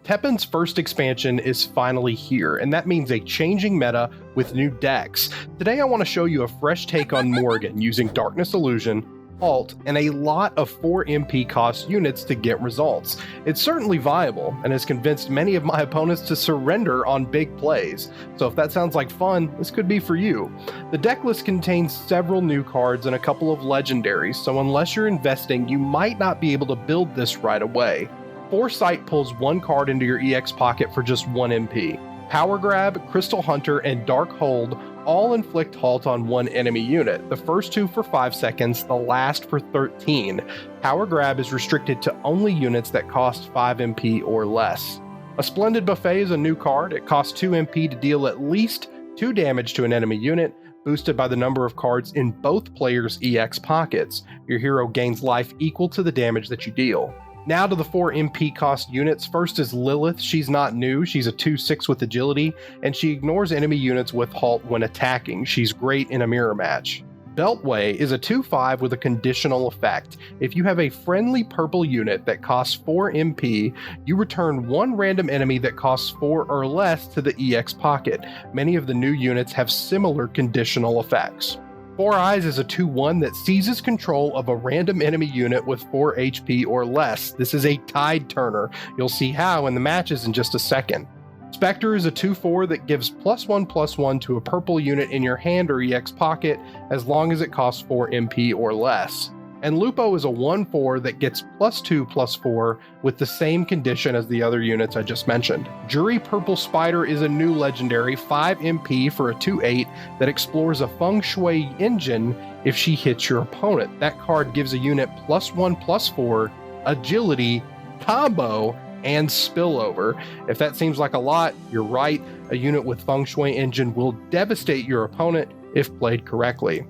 TEPPEN's first expansion is finally here, and that means a changing meta with new decks. Today I want to show you a fresh take on Morrigan using Darkness Illusion, Halt, and a lot of 4 MP cost units to get results. It's certainly viable, and has convinced many of my opponents to surrender on big plays. So if that sounds like fun, this could be for you. The deck list contains several new cards and a couple of legendaries, so unless you're investing, you might not be able to build this right away. Foresight pulls 1 card into your EX pocket for just 1 MP. Power Grab, Crystal Hunter, and Dark Hold all inflict halt on 1 enemy unit, the first 2 for 5 seconds, the last for 13. Power Grab is restricted to only units that cost 5 MP or less. A Splendid Buffet is a new card. It costs 2 MP to deal at least 2 damage to an enemy unit, boosted by the number of cards in both players' EX pockets. Your hero gains life equal to the damage that you deal. Now to the 4 MP cost units. First is Lilith. She's not new. She's a 2/6 with agility, and she ignores enemy units with halt when attacking. She's great in a mirror match. Beltway is a 2/5 with a conditional effect. If you have a friendly purple unit that costs 4 MP, you return 1 random enemy that costs 4 or less to the EX pocket. Many of the new units have similar conditional effects. 4 Eyes is a 2/1 that seizes control of a random enemy unit with 4 HP or less. This is a tide turner. You'll see how in the matches in just a second. Spectre is a 2/4 that gives +1/+1 to a purple unit in your hand or EX pocket as long as it costs 4 MP or less. And Lupo is a 1/4 that gets +2/+4 with the same condition as the other units I just mentioned. Jury Purple Spider is a new legendary 5 MP for a 2/8 that explores a feng shui engine if she hits your opponent. That card gives a unit +1/+4, agility, combo, and spillover. If that seems like a lot, you're right. A unit with feng shui engine will devastate your opponent if played correctly.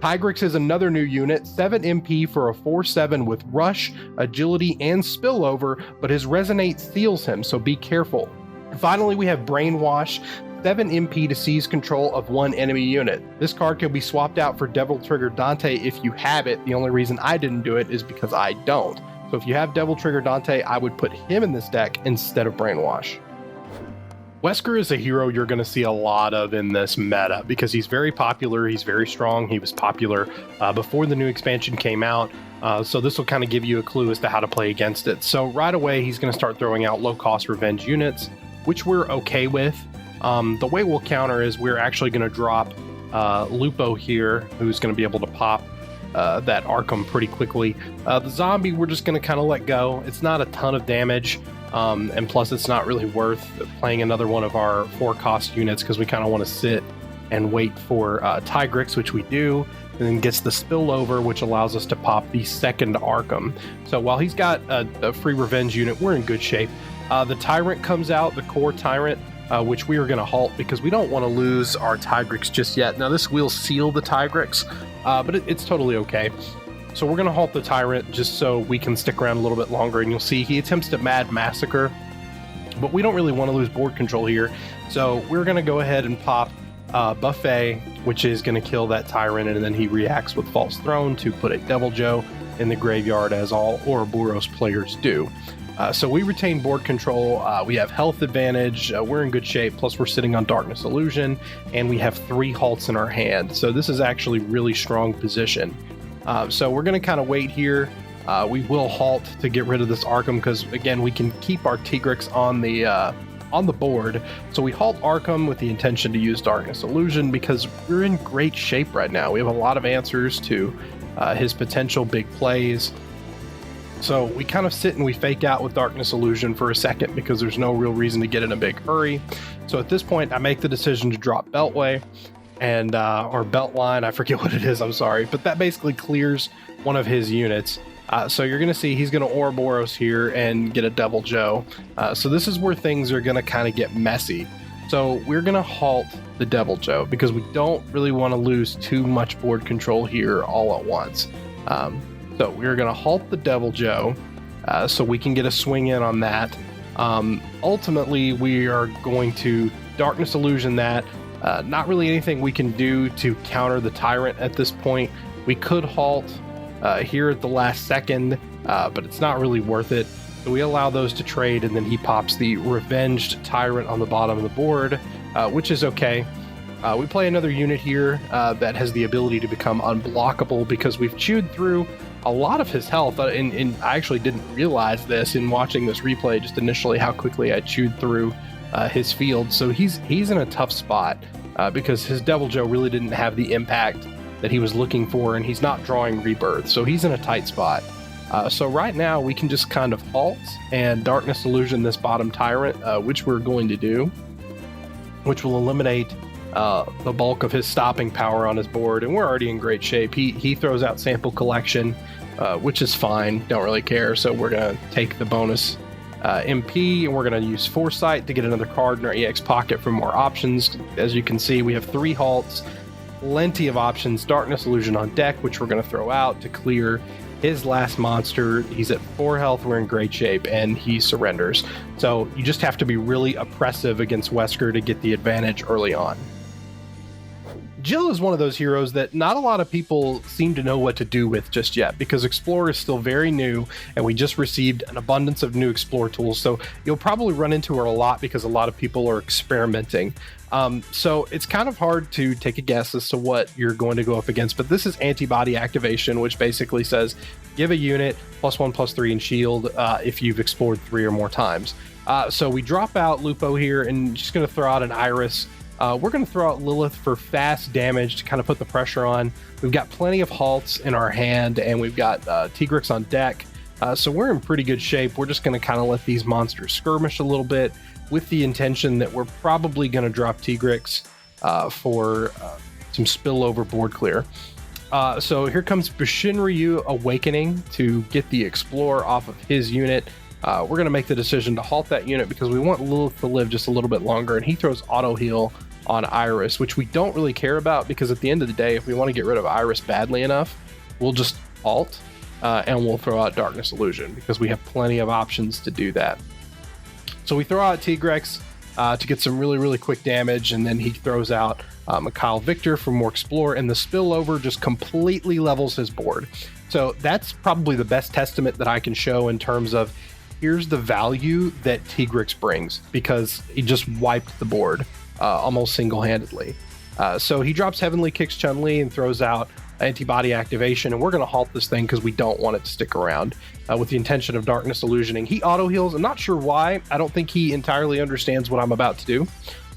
Tigrex is another new unit, 7 MP for a 4/7 with rush, agility, and spillover, but his resonate seals him, so be careful. And finally, we have Brainwash, 7 MP to seize control of 1 enemy unit. This card can be swapped out for Devil Trigger Dante if you have it. The only reason I didn't do it is because I don't. So if you have Devil Trigger Dante, I would put him in this deck instead of Brainwash. Wesker is a hero you're going to see a lot of in this meta because he's very popular, he's very strong, he was popular before the new expansion came out, so this will kind of give you a clue as to how to play against it. So right away he's going to start throwing out low-cost revenge units, which we're okay with. The way we'll counter is we're actually going to drop Lupo here, who's going to be able to pop that Arkham pretty quickly. The zombie we're just going to kind of let go. It's not a ton of damage. And plus it's not really worth playing another one of our 4 cost units because we kind of want to sit and wait for Tigrex, which we do, and then gets the spillover, which allows us to pop the second Arkham. So while he's got a free revenge unit, we're in good shape. The Tyrant comes out, the core Tyrant, which we are going to halt because we don't want to lose our Tigrex just yet. Now this will seal the Tigrex, but it's totally okay. So we're going to halt the Tyrant just so we can stick around a little bit longer, and you'll see he attempts to Mad Massacre, but we don't really want to lose board control here. So we're going to go ahead and pop Buffet, which is going to kill that Tyrant, and then he reacts with False Throne to put a Devil Joe in the graveyard as all Ouroboros players do. So we retain board control, we have health advantage, we're in good shape, plus we're sitting on Darkness Illusion, and we have 3 halts in our hand. So this is actually really strong position. So we're going to kind of wait here. We will halt to get rid of this Arkham because, again, we can keep our Tigrex on the board. So we halt Arkham with the intention to use Darkness Illusion because we're in great shape right now. We have a lot of answers to his potential big plays. So we kind of sit and we fake out with Darkness Illusion for a second because there's no real reason to get in a big hurry. So at this point, I make the decision to drop Beltway. And or Beltline, I forget what it is, I'm sorry, but that basically clears one of his units. So you're going to see he's going to Ouroboros here and get a Devil Joe. So this is where things are going to kind of get messy. So we're going to halt the Devil Joe because we don't really want to lose too much board control here all at once. So we're going to halt the Devil Joe so we can get a swing in on that. Ultimately, we are going to Darkness Illusion that. Not really anything we can do to counter the Tyrant at this point. We could halt here at the last second, but it's not really worth it. So we allow those to trade, and then he pops the Revenged Tyrant on the bottom of the board, which is okay. We play another unit here that has the ability to become unblockable because we've chewed through a lot of his health, and I actually didn't realize this in watching this replay just initially how quickly I chewed through his field. So he's in a tough spot because his Devil Joe really didn't have the impact that he was looking for, and he's not drawing Rebirth, so he's in a tight spot. So right now we can just kind of halt and Darkness Illusion this bottom Tyrant, which we're going to do, which will eliminate the bulk of his stopping power on his board, and we're already in great shape. He throws out Sample Collection, which is fine, don't really care, so we're going to take the bonus MP, and we're going to use Foresight to get another card in our EX pocket for more options. As you can see, we have 3 halts, plenty of options. Darkness Illusion on deck, which we're going to throw out to clear his last monster. He's at 4 health, we're in great shape, and he surrenders. So you just have to be really oppressive against Wesker to get the advantage early on. Jill is one of those heroes that not a lot of people seem to know what to do with just yet, because Explore is still very new, and we just received an abundance of new Explore tools, so you'll probably run into her a lot because a lot of people are experimenting. So it's kind of hard to take a guess as to what you're going to go up against, but this is Antibody Activation, which basically says give a unit +1/+3 in shield if you've explored 3 or more times. So we drop out Lupo here, and just going to throw out an Iris. We're going to throw out Lilith for fast damage to kind of put the pressure on. We've got plenty of halts in our hand, and we've got Tigrex on deck. So we're in pretty good shape. We're just going to kind of let these monsters skirmish a little bit with the intention that we're probably going to drop Tigrex for some spillover board clear. So here comes Bushin Ryu Awakening to get the Explorer off of his unit. We're going to make the decision to halt that unit because we want Lilith to live just a little bit longer, and he throws auto heal on Iris, which we don't really care about because at the end of the day, if we want to get rid of Iris badly enough, we'll just halt and we'll throw out Darkness Illusion because we have plenty of options to do that. So we throw out Tigrex to get some really, really quick damage, and then he throws out Mikhail Victor for more Explore, and the spillover just completely levels his board. So that's probably the best testament that I can show in terms of here's the value that Tigrex brings, because he just wiped the board almost single-handedly. So he drops Heavenly Kicks Chun-Li and throws out Antibody Activation, and we're going to halt this thing because we don't want it to stick around with the intention of Darkness Illusioning. He auto-heals. I'm not sure why. I don't think he entirely understands what I'm about to do.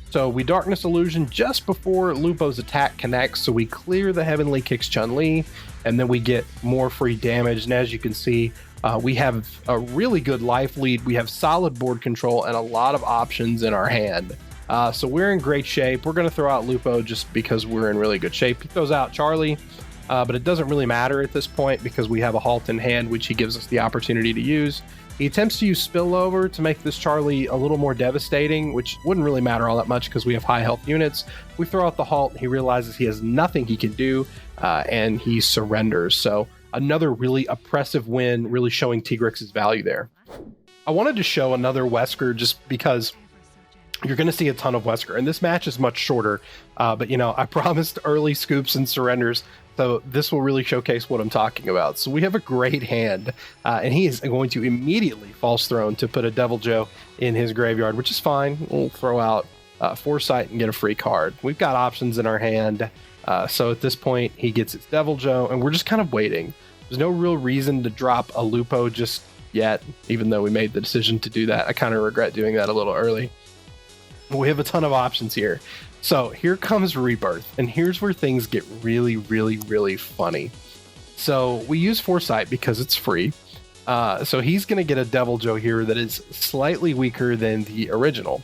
So we Darkness Illusion just before Lupo's attack connects, so we clear the Heavenly Kicks Chun-Li, and then we get more free damage. And as you can see, we have a really good life lead. We have solid board control and a lot of options in our hand. So we're in great shape. We're going to throw out Lupo just because we're in really good shape. He throws out Charlie, but it doesn't really matter at this point because we have a halt in hand, which he gives us the opportunity to use. He attempts to use Spillover to make this Charlie a little more devastating, which wouldn't really matter all that much because we have high health units. We throw out the halt. He realizes he has nothing he can do, and he surrenders. So another really oppressive win, really showing Tigrex's value there. I wanted to show another Wesker just because you're going to see a ton of Wesker, and this match is much shorter, but you know, I promised early scoops and surrenders, so this will really showcase what I'm talking about. So we have a great hand, and he is going to immediately False Throne to put a Devil Joe in his graveyard, which is fine. We'll throw out Foresight and get a free card. We've got options in our hand, so at this point he gets his Devil Joe, and we're just kind of waiting. There's no real reason to drop a Lupo just yet, even though we made the decision to do that. I kind of regret doing that a little early. We have a ton of options here. So here comes Rebirth, and here's where things get really, really, really funny. So we use Foresight because it's free. So he's going to get a Devil Joe here that is slightly weaker than the original.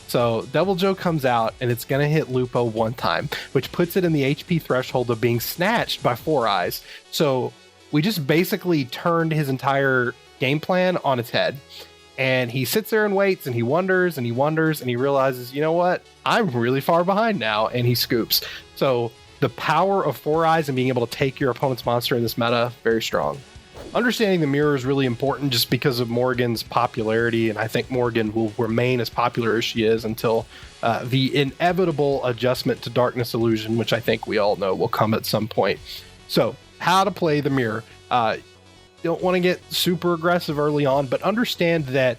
So Devil Joe comes out, and it's going to hit Lupo one time, which puts it in the HP threshold of being snatched by Four Eyes. So we just basically turned his entire game plan on its head. And he sits there and waits, and he wonders, and he wonders, and he realizes, you know what? I'm really far behind now, and he scoops. So the power of Four Eyes and being able to take your opponent's monster in this meta, very strong. Understanding the mirror is really important just because of Morrigan's popularity, and I think Morrigan will remain as popular as she is until the inevitable adjustment to Darkness Illusion, which I think we all know will come at some point. So how to play the mirror. don't want to get super aggressive early on, but understand that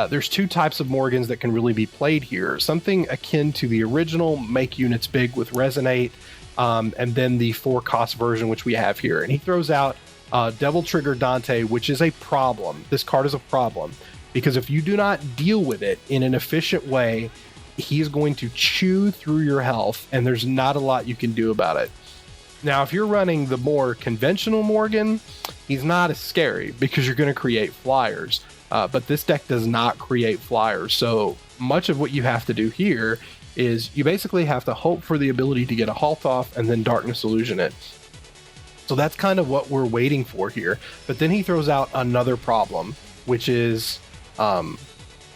there's two types of Morgans that can really be played here. Something akin to the original Make Units Big with Resonate, and then the 4-cost version, which we have here. And he throws out Devil Trigger Dante, which is a problem. This card is a problem, because if you do not deal with it in an efficient way, he's going to chew through your health, and there's not a lot you can do about it. Now, if you're running the more conventional Morgan, he's not as scary because you're going to create flyers. But this deck does not create flyers. So much of what you have to do here is you basically have to hope for the ability to get a halt off and then Darkness Illusion it. So that's kind of what we're waiting for here. But then he throws out another problem, which is the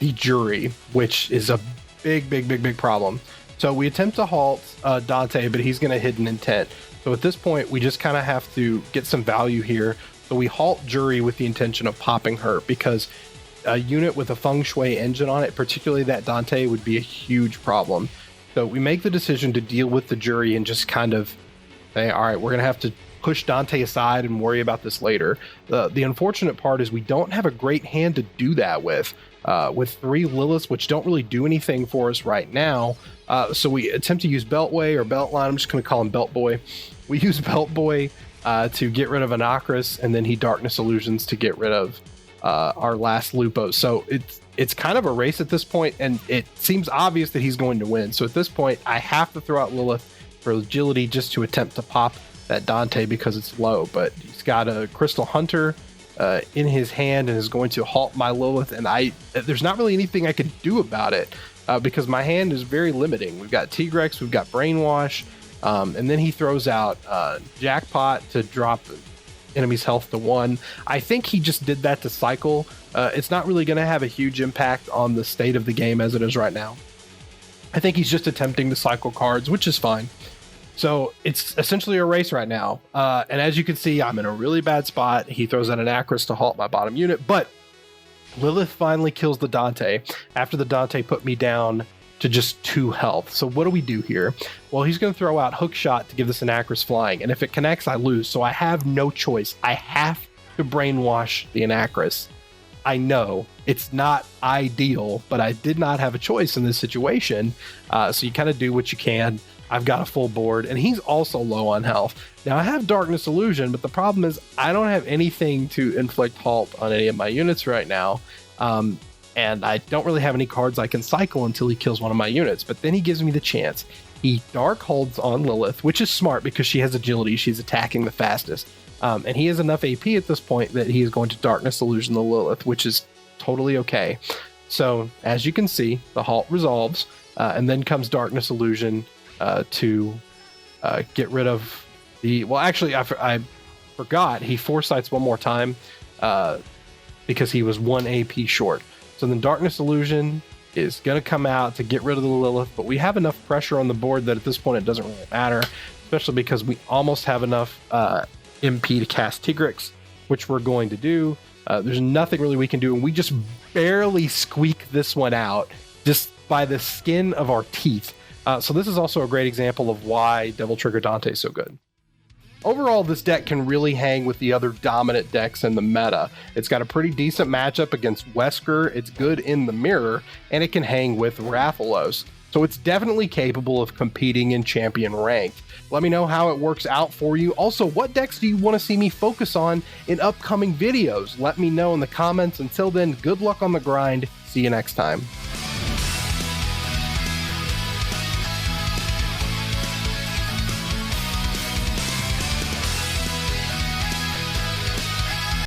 Jury, which is a big problem. So we attempt to halt Dante, but he's going to Hidden Intent. So at this point, we just kind of have to get some value here. So we halt Jury with the intention of popping her, because a unit with a Feng Shui engine on it, particularly that Dante, would be a huge problem. So we make the decision to deal with the Jury and just kind of say, all right, we're going to have to push Dante aside and worry about this later. The unfortunate part is we don't have a great hand to do that with 3 Liliths, which don't really do anything for us right now. So we attempt to use Beltway or Beltline. I'm just going to call him Belt Boy. We use Belt Boy to get rid of Anakris, and then he Darkness Illusions to get rid of our last Lupo. So it's kind of a race at this point, and it seems obvious that he's going to win. So at this point, I have to throw out Lilith for agility just to attempt to pop that Dante because it's low. But he's got a Crystal Hunter in his hand and is going to halt my Lilith, and there's not really anything I can do about it because my hand is very limiting. We've got Tigrex, we've got Brainwash, and then he throws out Jackpot to drop enemy's health to 1. I think he just did that to cycle. It's not really going to have a huge impact on the state of the game as it is right now. I think he's just attempting to cycle cards, which is fine. So it's essentially a race right now. And as you can see, I'm in a really bad spot. He throws out an Anakris to halt my bottom unit, but Lilith finally kills the Dante after the Dante put me down to just 2 health. So what do we do here? Well, he's going to throw out Hook Shot to give this Anakris flying. And if it connects, I lose. So I have no choice. I have to Brainwash the Anakris. I know it's not ideal, but I did not have a choice in this situation. So you kind of do what you can. I've got a full board, and he's also low on health. Now I have Darkness Illusion, but the problem is I don't have anything to inflict halt on any of my units right now. And I don't really have any cards I can cycle until he kills one of my units. But then he gives me the chance. He Dark Holds on Lilith, which is smart because she has agility. She's attacking the fastest. And he has enough AP at this point that he is going to Darkness Illusion the Lilith, which is totally okay. So as you can see, the halt resolves, and then comes Darkness Illusion to get rid of the... Well, actually, I forgot. He Foresights one more time because he was 1 AP short. So then Darkness Illusion is going to come out to get rid of the Lilith, but we have enough pressure on the board that at this point it doesn't really matter, especially because we almost have enough MP to cast Tigrex, which we're going to do. There's nothing really we can do, and we just barely squeak this one out just by the skin of our teeth. So this is also a great example of why Devil Trigger Dante is so good. Overall, this deck can really hang with the other dominant decks in the meta. It's got a pretty decent matchup against Wesker, it's good in the mirror, and it can hang with Rathalos. So it's definitely capable of competing in champion ranked. Let me know how it works out for you. Also, what decks do you want to see me focus on in upcoming videos? Let me know in the comments. Until then, good luck on the grind. See you next time.